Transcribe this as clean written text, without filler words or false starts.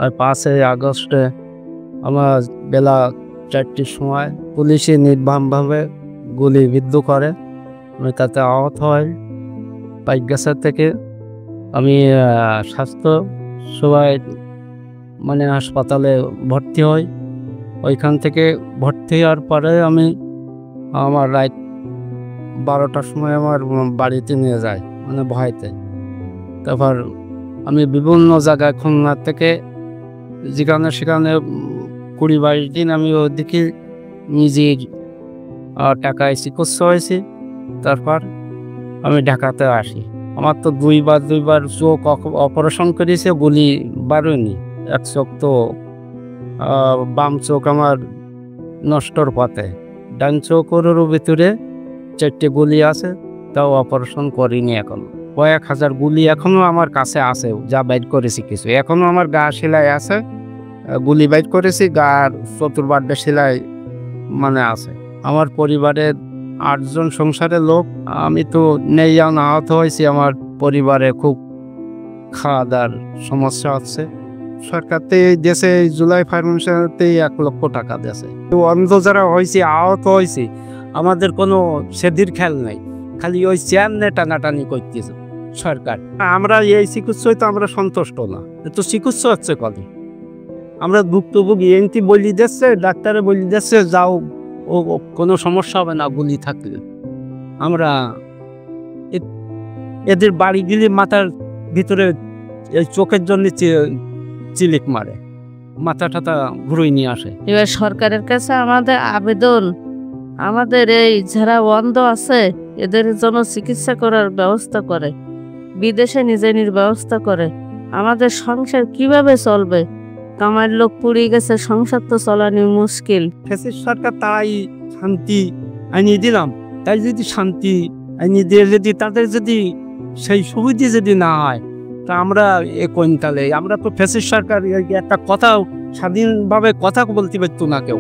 আর 5ই আগস্টে আমার বেলা 4টের সময় পুলিশে নির্মমভাবে গুলিবিদ্ধ করে। আমি তাতে আহত হই। বাইকগাছা থেকে আমি স্বাস্থ্য সেবায় হাসপাতালে ভর্তি হই। ওইখান থেকে ভর্তি হওয়ার পরে আমি আমার রাত 12টার সময় আমার বাড়িতে নিয়ে যায় ভয়তে। তারপর আমি বিভিন্ন জায়গায় খুলনা থেকে যেখানে সেখানে 20-22 দিন আমি ওদিকে নিজের টাকায় চিকিৎসা হয়েছি। তারপর আমি ঢাকাতে আসি। আমার তো দুইবার চোখ অপারেশন করেছে, গুলি বাড়েনি। এক চোখ তো বাম চোখ আমার নষ্টর পথে, ডান চোখের ভিতরে 4টে গুলি আছে, তাও অপারেশন করিনি। এখন কয়েক হাজার গুলি এখনো আমার কাছে আছে, যা বাইর করেছি কিছু এখনো আমার গা সেলাই আছে। গুলি বাইর করেছি, গার চতুর্বারটা সেলাই আছে। আমার পরিবারের 8 জন সংসারের লোক। আমি তো নেই, আহত হয়েছি। আমার পরিবারে খুব খাওয়া দাওয়ার সমস্যা হচ্ছে। সরকার দেশে জুলাই ফাইন্যান্সিয়ালতে 1 লক্ষ টাকা দিয়েছে। তো অন্ধ যারা হয়েছে, আহত হয়েছে, আমাদের কোনো সেদির খেয়াল নাই, খালি ওই চেয়ার নিয়ে টানাটানি করতেছে সরকার। আমরা এই চিকিৎসায় তো আমরা সন্তুষ্ট না। তো চিকিৎসা হচ্ছে কবে? আমরা ভুক্তভোগী, এনটি বলি দিচ্ছে, ডাক্তারে বলি দিচ্ছে যাও, ও কোনো সমস্যা হবে না গুলি থাকলে। আমরা এদের বাড়ি গেলে মাথার ভিতরে এই চোখের জন্য চিলিক মারে, মাথা টাথা ঘুরিয়ে নিয়ে আসে। এবার সরকারের কাছে আমাদের আবেদন, আমাদের এই যারা অন্ধ আছে এদের জন্য চিকিৎসা করার ব্যবস্থা করে, বিদেশে নিজের ব্যবস্থা করে। আমাদের সংসার কিভাবে চলবে? কামার লোক পুড়িয়ে গেছে, সংসার তো চলানি মুশকিল। সরকার তাই শান্তি আনিয়ে দিলাম, তাই যদি শান্তি আনিয়ে দিয়ে যদি তাদের যদি সেই সুবিধা যদি না হয়, তা আমরা কোন তালে? আমরা তো ফ্যাসিস্ট সরকার, একটা কথা স্বাধীনভাবে কথা বলতে পারতো না কেউ।